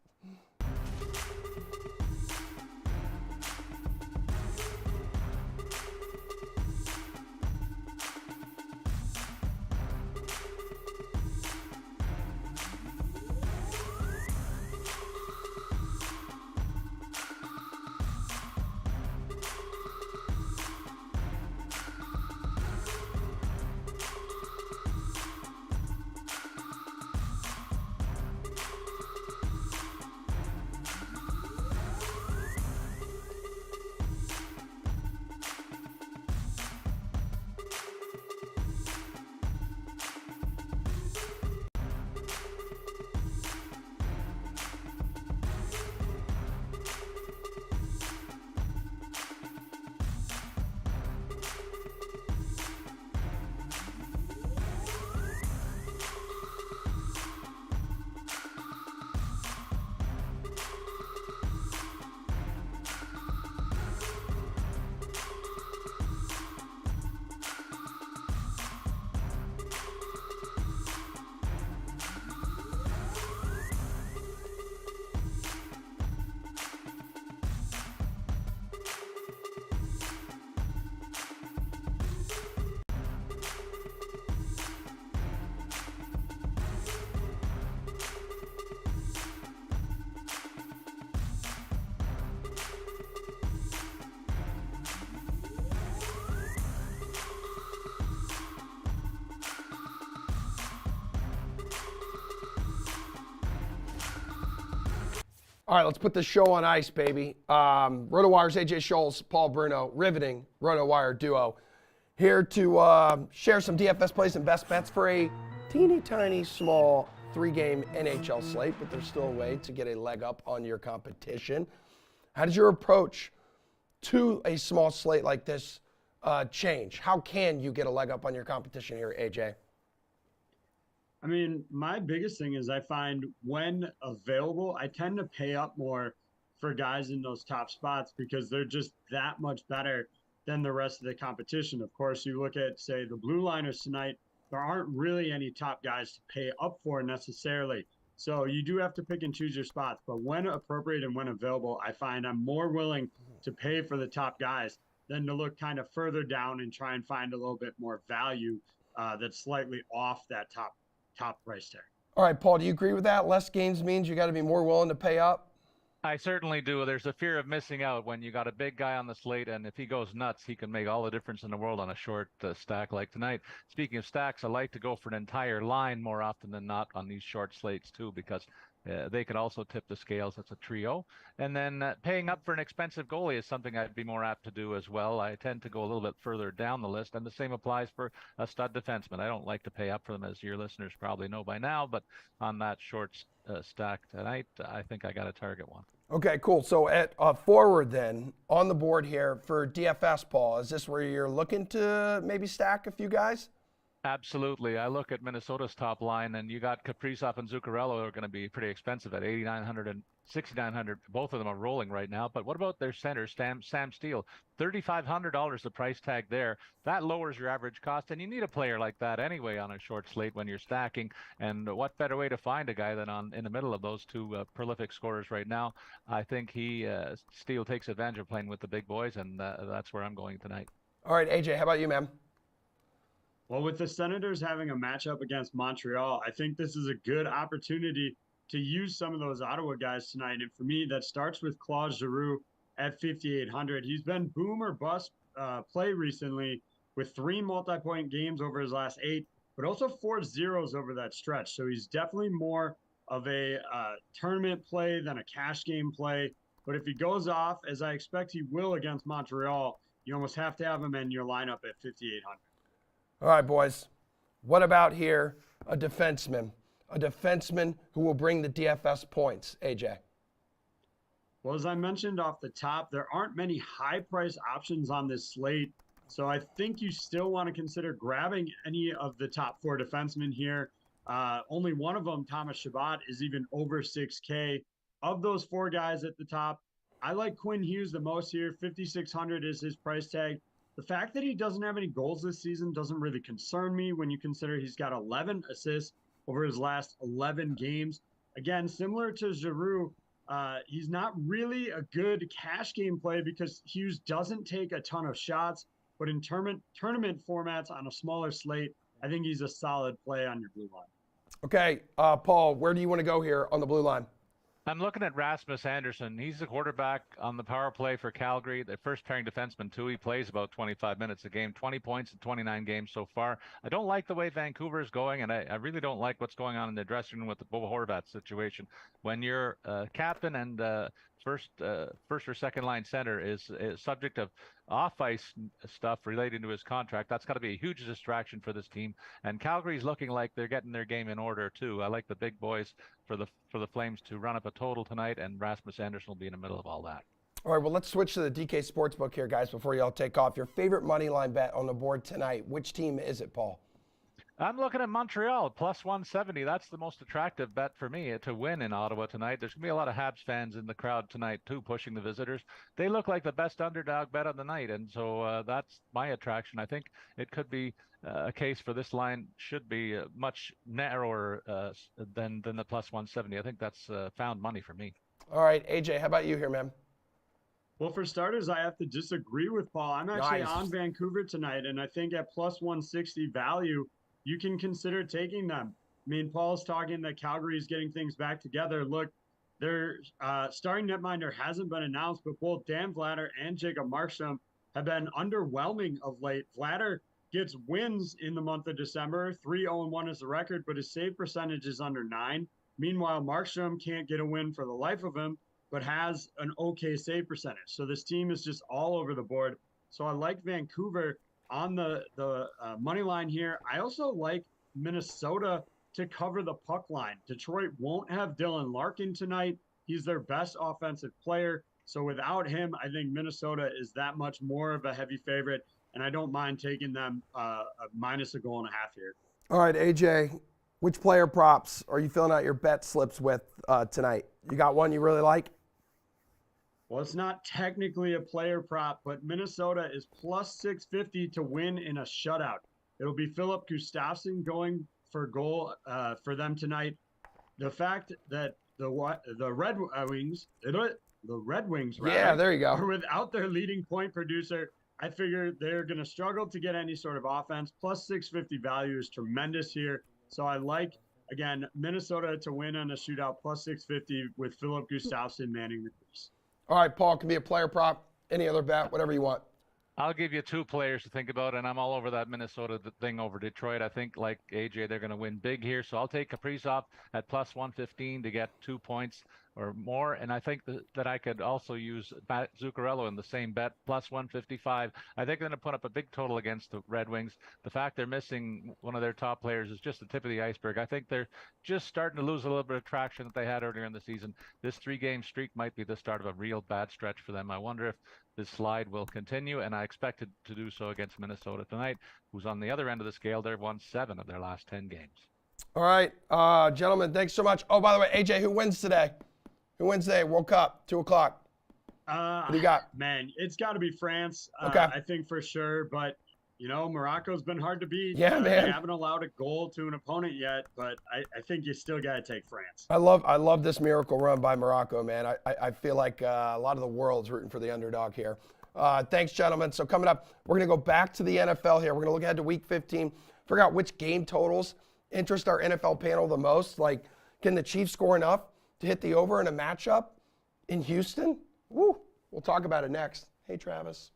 All right, let's put this show on ice, baby. RotoWire's AJ Scholes, Paul Bruno, riveting RotoWire duo, here to share some DFS plays and best bets for a teeny tiny small 3-game NHL slate, but there's still a way to get a leg up on your competition. How does your approach to a small slate like this change? How can you get a leg up on your competition here, AJ? I mean, my biggest thing is I find when available, I tend to pay up more for guys in those top spots because they're just that much better than the rest of the competition. Of course, you look at, say, the blue liners tonight, there aren't really any top guys to pay up for necessarily. So you do have to pick and choose your spots. But when appropriate and when available, I find I'm more willing to pay for the top guys than to look kind of further down and try and find a little bit more value that's slightly off that top price tag. All right, Paul, do you agree with that? Less games means you got to be more willing to pay up? I certainly do. There's a fear of missing out when you got a big guy on the slate, and if he goes nuts, he can make all the difference in the world on a short stack like tonight. Speaking of stacks, I like to go for an entire line more often than not on these short slates too, because they could also tip the scales. That's a trio. And then paying up for an expensive goalie is something I'd be more apt to do as well. I tend to go a little bit further down the list, and the same applies for a stud defenseman. I don't like to pay up for them, as your listeners probably know by now, but on that short stack tonight, I think I got to target one. Okay, cool. So at forward then, on the board here for DFS, Paul, is this where you're looking to maybe stack a few guys? Absolutely. I look at Minnesota's top line, and you got Kaprizov and Zuccarello are going to be pretty expensive at $8,900 and $6,900. Both of them are rolling right now. But what about their center, Sam Steele? $3,500 the price tag there. That lowers your average cost, and you need a player like that anyway on a short slate when you're stacking. And what better way to find a guy than in the middle of those two prolific scorers right now? I think Steele takes advantage of playing with the big boys, and that's where I'm going tonight. All right, AJ, how about you, man? Well, with the Senators having a matchup against Montreal, I think this is a good opportunity to use some of those Ottawa guys tonight. And for me, that starts with Claude Giroux at 5,800. He's been boom or bust play recently with 3 multi-point games over his last 8, but also 4 zeros over that stretch. So he's definitely more of a tournament play than a cash game play. But if he goes off, as I expect he will against Montreal, you almost have to have him in your lineup at 5,800. All right, boys. What about here a defenseman? A defenseman who will bring the DFS points, AJ. Well, as I mentioned off the top, there aren't many high-price options on this slate. So I think you still want to consider grabbing any of the top 4 defensemen here. Only one of them, Thomas Chabot, is even over 6K. Of those 4 guys at the top, I like Quinn Hughes the most here. 5,600 is his price tag. The fact that he doesn't have any goals this season doesn't really concern me when you consider he's got 11 assists over his last 11 games. Again, similar to Giroux, he's not really a good cash game play because Hughes doesn't take a ton of shots. But in tournament formats on a smaller slate, I think he's a solid play on your blue line. Okay, Paul, where do you want to go here on the blue line? I'm looking at Rasmus Andersson. He's the quarterback on the power play for Calgary, the first pairing defenseman too. He plays about 25 minutes a game, 20 points in 29 games so far. I don't like the way Vancouver is going, and I really don't like what's going on in the dressing room with the Bo Horvat situation. When your captain and first or second line center is subject of off-ice stuff relating to his contract, that's got to be a huge distraction for this team. And Calgary's looking like they're getting their game in order too. I like the big boys for the Flames to run up a total tonight, and Rasmus Andersson will be in the middle of all that. All right, well, let's switch to the DK Sportsbook here, guys, before y'all take off. Your favorite money line bet on the board tonight. Which team is it, Paul? I'm looking at Montreal, plus 170. That's the most attractive bet for me to win in Ottawa tonight. There's going to be a lot of Habs fans in the crowd tonight, too, pushing the visitors. They look like the best underdog bet of the night, and so that's my attraction. I think it could be a case for this line should be much narrower than the plus 170. I think that's found money for me. All right, AJ, how about you here, man? Well, for starters, I have to disagree with Paul. I'm actually on Vancouver tonight, and I think at plus 160 value, you can consider taking them. I mean, Paul's talking that Calgary is getting things back together. Look, their starting netminder hasn't been announced, but both Dan Vladar and Jacob Markstrom have been underwhelming of late. Vladar gets wins in the month of December. 3-0-1 is the record, but his save percentage is under 9. Meanwhile, Markstrom can't get a win for the life of him, but has an okay save percentage. So this team is just all over the board. So I like Vancouver on the money line here. I also like Minnesota to cover the puck line. Detroit won't have Dylan Larkin tonight. He's their best offensive player. So without him, I think Minnesota is that much more of a heavy favorite, and I don't mind taking them minus a goal and a half here. All right, AJ, Which player props are you filling out your bet slips with tonight? You got one you really like? Well, it's not technically a player prop, but Minnesota is plus 650 to win in a shutout. It'll be Philip Gustafsson going for goal for them tonight. The fact that the Red Wings, rather, Yeah, there you go. are without their leading point producer, I figure they're going to struggle to get any sort of offense. Plus 650 value is tremendous here. So I like, again, Minnesota to win on a shootout plus 650 with Philip Gustafsson manning the crease. All right, Paul, can be a player prop, any other bet, whatever you want. I'll give you two players to think about, and I'm all over that Minnesota thing over Detroit. I think, like AJ, they're going to win big here. So I'll take Kaprizov at plus 115 to get 2 points or more. And I think that I could also use Matt Zuccarello in the same bet, plus 155. I think they're going to put up a big total against the Red Wings. The fact they're missing one of their top players is just the tip of the iceberg. I think they're just starting to lose a little bit of traction that they had earlier in the season. This 3-game streak might be the start of a real bad stretch for them. I wonder if this slide will continue, and I expect it to do so against Minnesota tonight, who's on the other end of the scale. They've won 7 of their last 10 games. All right, gentlemen, thanks so much. Oh, by the way, AJ, who wins today? Who wins today? World Cup, 2 o'clock. What do you got? Man, it's got to be France. Okay. I think for sure, but Morocco's been hard to beat. Yeah, man. They haven't allowed a goal to an opponent yet, but I think you still got to take France. I love this miracle run by Morocco, man. I feel like a lot of the world's rooting for the underdog here. Thanks, gentlemen. So coming up, we're going to go back to the NFL here. We're going to look ahead to Week 15, figure out which game totals interest our NFL panel the most. Like, can the Chiefs score enough to hit the over in a matchup in Houston? Woo! We'll talk about it next. Hey, Travis.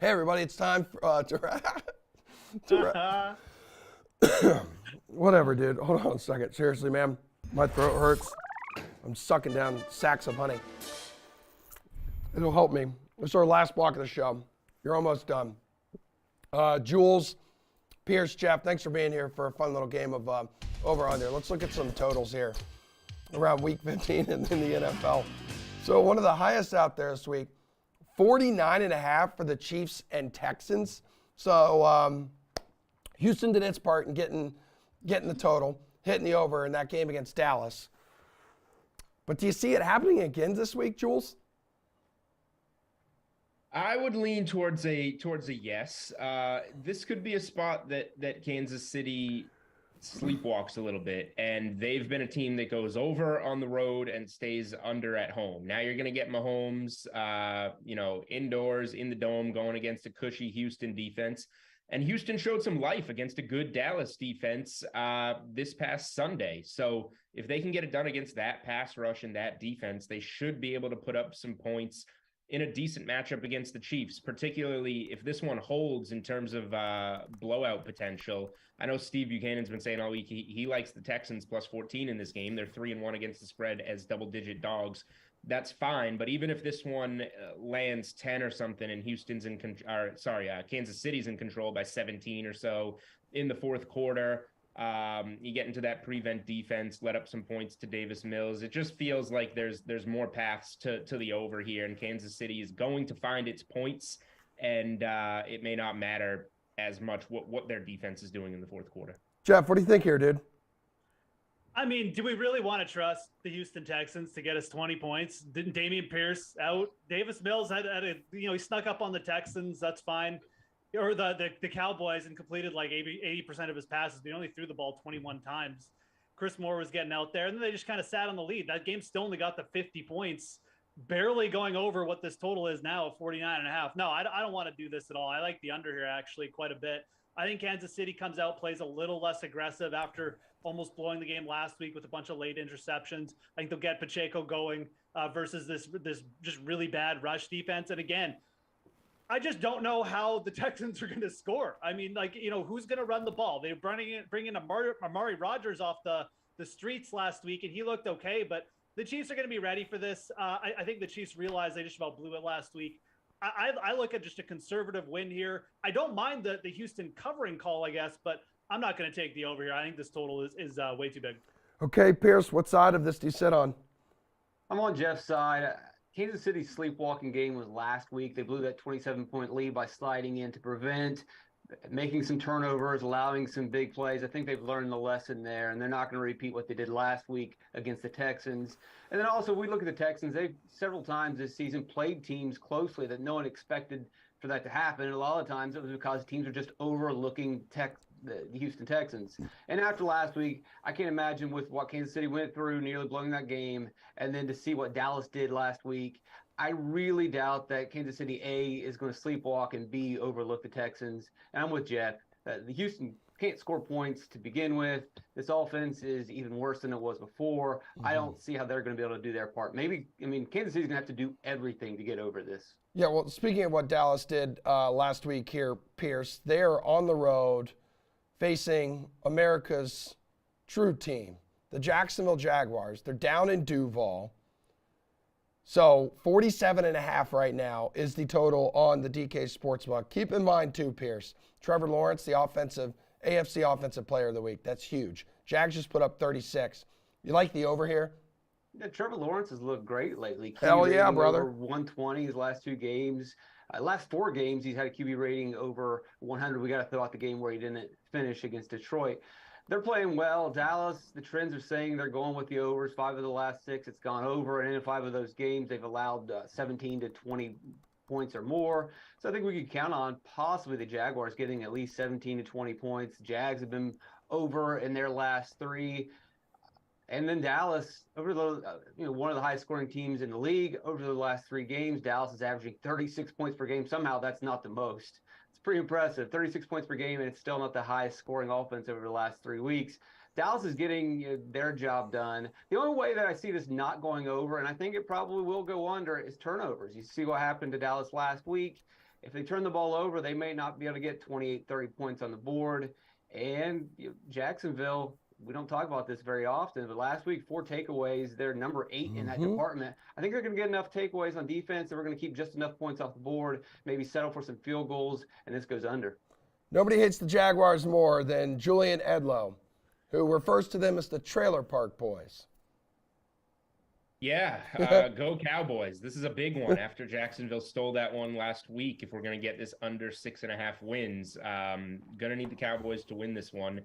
Hey, everybody, it's time Whatever, dude. Hold on a second. Seriously, man. My throat hurts. I'm sucking down sacks of honey. It'll help me. This is our last block of the show. You're almost done. Jules, Pierce, Jeff, thanks for being here for a fun little game of over-under. Let's look at some totals here around Week 15 in the NFL. So one of the highest out there this week, 49.5 for the Chiefs and Texans. So Houston did its part in getting the total, hitting the over in that game against Dallas. But do you see it happening again this week, Jules? I would lean towards a yes. This could be a spot that Kansas City sleepwalks a little bit, and they've been a team that goes over on the road and stays under at home. Now you're going to get Mahomes, indoors in the dome going against a cushy Houston defense. And Houston showed some life against a good Dallas defense this past Sunday. So if they can get it done against that pass rush and that defense, they should be able to put up some points in a decent matchup against the Chiefs, particularly if this one holds in terms of blowout potential. I know Steve Buchanan's been saying all week he likes the Texans plus 14 in this game. They're 3-1 against the spread as double-digit dogs. That's fine, but even if this one lands 10 or something and Kansas City's in control by 17 or so in the fourth quarter, you get into that prevent defense, let up some points to Davis Mills. It just feels like there's more paths to the over here, and Kansas City is going to find its points, and it may not matter as much what their defense is doing in the fourth quarter. Jeff, what do you think here, dude? I mean, do we really want to trust the Houston Texans to get us 20 points? Didn't Dameon Pierce out? Davis Mills had he snuck up on the Texans. That's fine. Or the Cowboys and completed like 80% of his passes. But he only threw the ball 21 times. Chris Moore was getting out there, and then they just kind of sat on the lead. That game still only got the 50 points, barely going over what this total is now of 49.5. No, I don't want to do this at all. I like the under here actually quite a bit. I think Kansas City comes out, plays a little less aggressive after almost blowing the game last week with a bunch of late interceptions. I think they'll get Pacheco going versus this just really bad rush defense. And again, I just don't know how the Texans are going to score. I mean, who's going to run the ball? They're bringing Amari Rodgers off the streets last week, and he looked okay. But the Chiefs are going to be ready for this. I think the Chiefs realized they just about blew it last week. I look at just a conservative win here. I don't mind the Houston covering call, I guess, but I'm not going to take the over here. I think this total is way too big. Okay, Pierce, what side of this do you sit on? I'm on Jeff's side. Kansas City's sleepwalking game was last week. They blew that 27-point lead by sliding in to prevent, making some turnovers, allowing some big plays. I think they've learned the lesson there, and they're not going to repeat what they did last week against the Texans. And then also, we look at the Texans. They've several times this season played teams closely that no one expected for that to happen. And a lot of times it was because teams are just overlooking the Houston Texans. And after last week, I can't imagine with what Kansas City went through, nearly blowing that game, and then to see what Dallas did last week, I really doubt that Kansas City, A, is going to sleepwalk, and B, overlook the Texans. And I'm with Jeff. The Houston can't score points to begin with. This offense is even worse than it was before. Mm-hmm. I don't see how they're going to be able to do their part. Kansas City's going to have to do everything to get over this. Yeah, well, speaking of what Dallas did last week here, Pierce, they're on the road facing America's true team, the Jacksonville Jaguars. They're down in Duval. So 47.5 right now is the total on the DK Sportsbook. Keep in mind, too, Pierce, Trevor Lawrence, the AFC Offensive Player of the Week. That's huge. Jags just put up 36. You like the over here? Yeah, Trevor Lawrence has looked great lately. Hell yeah, brother. Over 120 his last 2 games. Last 4 games, he's had a QB rating over 100. We got to throw out the game where he didn't finish against Detroit. They're playing well. Dallas, the trends are saying they're going with the overs. 5 of the last 6, it's gone over. And in 5 of those games, they've allowed 17 to 20 points or more. So I think we could count on possibly the Jaguars getting at least 17 to 20 points. Jags have been over in their last 3. And then Dallas, over the one of the highest scoring teams in the league, over the last 3 games, Dallas is averaging 36 points per game. Somehow that's not the most. It's pretty impressive. 36 points per game, and it's still not the highest scoring offense over the last 3 weeks. Dallas is getting their job done. The only way that I see this not going over, and I think it probably will go under, is turnovers. You see what happened to Dallas last week. If they turn the ball over, they may not be able to get 28, 30 points on the board. And Jacksonville, we don't talk about this very often, but last week, 4 takeaways. They're number 8 in that department. I think they're going to get enough takeaways on defense, and we're going to keep just enough points off the board, maybe settle for some field goals, and this goes under. Nobody hates the Jaguars more than Julian Edlow, who refers to them as the Trailer Park Boys. Yeah, go Cowboys. This is a big one after Jacksonville stole that one last week. If we're going to get this under 6.5 wins, going to need the Cowboys to win this one.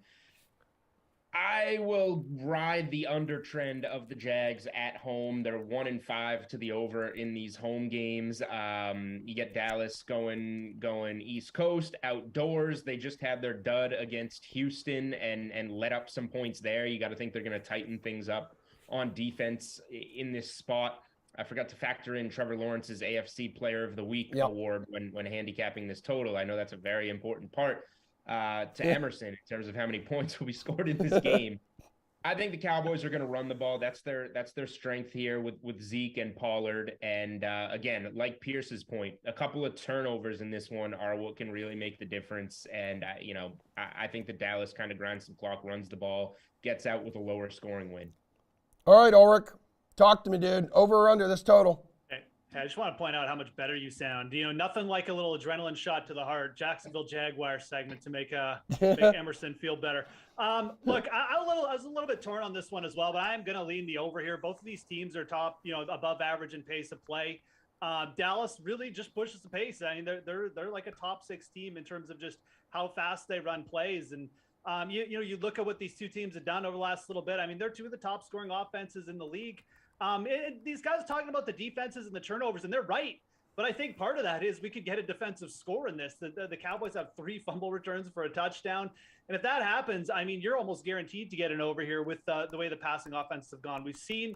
I will ride the under trend of the Jags at home. They're 1-5 to the over in these home games. You get Dallas going East Coast outdoors. They just had their dud against Houston and let up some points there. You got to think they're going to tighten things up on defense in this spot. I forgot to factor in Trevor Lawrence's AFC Player of the Week award when handicapping this total. I know that's a very important part to Emerson in terms of how many points will be scored in this game. I think the Cowboys are going to run the ball. That's their strength here with Zeke and Pollard. And again, like Pierce's point, a couple of turnovers in this one are what can really make the difference. And I think that Dallas kind of grinds some clock, runs the ball, gets out with a lower scoring win. All right, Ulrich, talk to me, dude. Over or under this total? Hey, I just want to point out how much better you sound. Nothing like a little adrenaline shot to the heart. Jacksonville Jaguar segment to make Emerson feel better. Look, I was a little bit torn on this one as well, but I am going to lean the over here. Both of these teams are top, above average in pace of play. Dallas really just pushes the pace. I mean, they're like a top 6 team in terms of just how fast they run plays. And you look at what these two teams have done over the last little bit. I mean, they're two of the top scoring offenses in the league. These guys are talking about the defenses and the turnovers, and they're right. But I think part of that is we could get a defensive score in this. The Cowboys have 3 fumble returns for a touchdown. And if that happens, I mean, you're almost guaranteed to get an over here with the way the passing offenses have gone. We've seen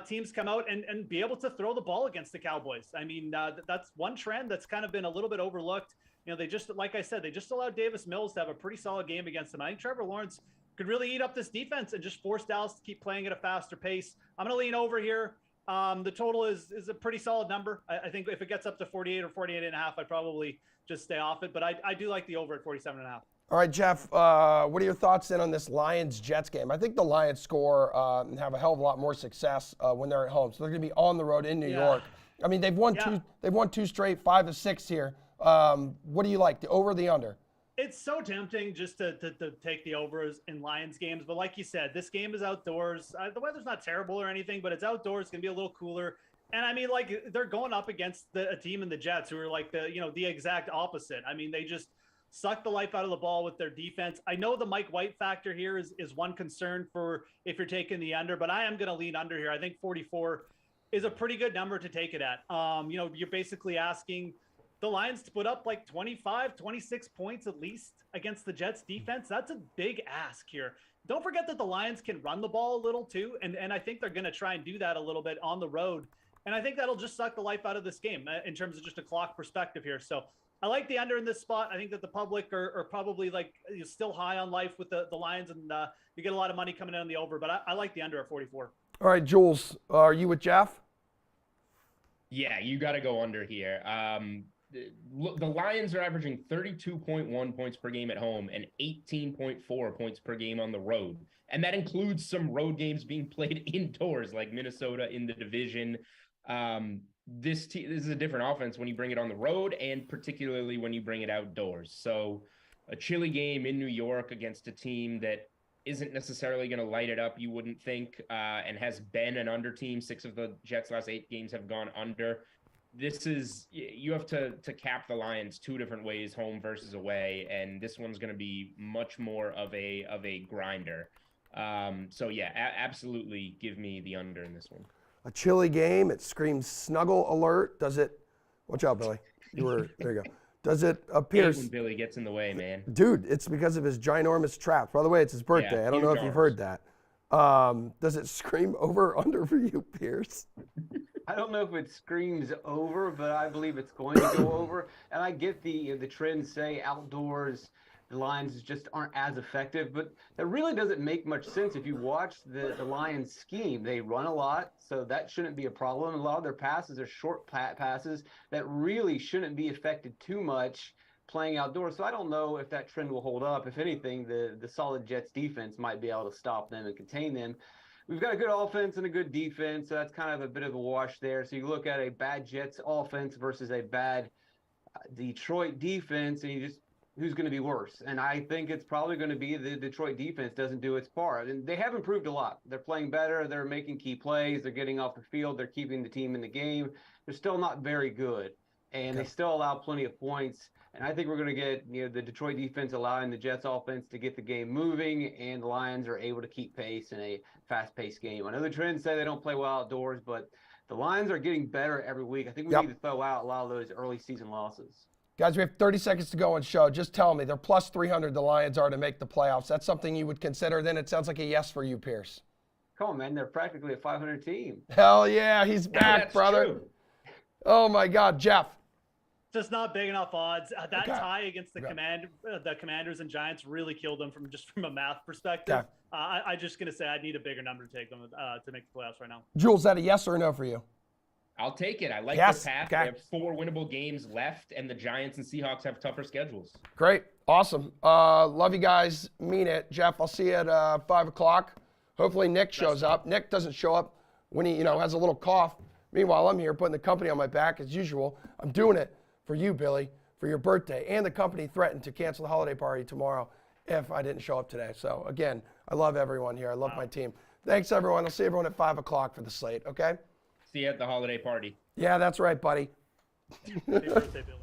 teams come out and be able to throw the ball against the Cowboys. I mean, that's one trend that's kind of been a little bit overlooked. They just, like I said, they just allowed Davis Mills to have a pretty solid game against them. I think Trevor Lawrence could really eat up this defense and just force Dallas to keep playing at a faster pace. I'm going to lean over here. The total is a pretty solid number. I think if it gets up to 48 or 48.5, I'd probably just stay off it. But I do like the over at 47.5. All right, Jeff, what are your thoughts then on this Lions-Jets game? I think the Lions score and have a hell of a lot more success when they're at home. So they're going to be on the road in New York. I mean, they've won two straight, 5 of 6 here. What do you like, the over or the under? It's so tempting just to take the overs in Lions games. But like you said, this game is outdoors. The weather's not terrible or anything, but it's outdoors. It's going to be a little cooler. And I mean, like, they're going up against a team in the Jets who are like the exact opposite. I mean, they just suck the life out of the ball with their defense. I know the Mike White factor here is one concern for if you're taking the under, but I am going to lean under here. I think 44 is a pretty good number to take it at. You're basically asking the Lions to put up like 25, 26 points at least against the Jets defense. That's a big ask here. Don't forget that the Lions can run the ball a little too. And I think they're going to try and do that a little bit on the road. And I think that'll just suck the life out of this game in terms of just a clock perspective here. So I like the under in this spot. I think that the public are probably still high on life with the Lions, and you get a lot of money coming in on the over, but I like the under at 44. All right, Jules, are you with Jeff? Yeah, you got to go under here. The Lions are averaging 32.1 points per game at home and 18.4 points per game on the road. And that includes some road games being played indoors, like Minnesota in the division. This is a different offense when you bring it on the road, and particularly when you bring it outdoors. So a chilly game in New York against a team that isn't necessarily going to light it up, you wouldn't think, and has been an under team. 6 of the Jets' last 8 games have gone under. You have to cap the Lions 2 different ways, home versus away, and this one's going to be much more of a grinder. So yeah, absolutely give me the under in this one. A chilly game. It screams snuggle alert. Does it? Watch out, Billy. There you go. Does it appear? When Billy gets in the way, man. Dude, it's because of his ginormous traps. By the way, it's his birthday. Yeah, I don't know if you've heard that. Does it scream over or under for you, Pierce? I don't know if it screams over, but I believe it's going to go over. And I get the trends say outdoors, the Lions just aren't as effective, but that really doesn't make much sense if you watch the Lions scheme. They run a lot, so that shouldn't be a problem. A lot of their passes are short passes that really shouldn't be affected too much playing outdoors. So I don't know if that trend will hold up. If anything, the solid Jets defense might be able to stop them and contain them. We've got a good offense and a good defense, so that's kind of a bit of a wash there. So you look at a bad Jets offense versus a bad Detroit defense, and who's going to be worse? And I think it's probably going to be the Detroit defense doesn't do its part. And they have improved a lot. They're playing better. They're making key plays. They're getting off the field. They're keeping the team in the game. They're still not very good, and they still allow plenty of points. And I think we're going to get the Detroit defense allowing the Jets offense to get the game moving, and the Lions are able to keep pace in a fast-paced game. I know the trends say they don't play well outdoors, but the Lions are getting better every week. I think we need to throw out a lot of those early season losses. Guys, we have 30 seconds to go on show. Just tell me, they're plus 300 the Lions are to make the playoffs. That's something you would consider. Then it sounds like a yes for you, Pierce. Come on, man. They're practically a 500 team. Hell yeah, he's back, brother. True. Oh, my God. Jeff. just not big enough odds. That Okay. tie against the Commanders and Giants really killed them from a math perspective. Okay. I'm just gonna say I need a bigger number to take them to make the playoffs right now. Jules, is that a yes or a no for you? I'll take it. I like Yes, the path. okay. They have 4 winnable games left, and the Giants and Seahawks have tougher schedules. Great. Awesome. Love you guys. Mean it. Jeff, I'll see you at 5 o'clock. Hopefully Nick shows up. Nick doesn't show up when he, has a little cough. Meanwhile, I'm here putting the company on my back as usual. I'm doing it for you, Billy, for your birthday. And the company threatened to cancel the holiday party tomorrow if I didn't show up today. So, again, I love everyone here. I love my team. Thanks, everyone. I'll see everyone at 5 o'clock for the slate, okay? See you at the holiday party. Yeah, that's right, buddy. Happy birthday, Billy.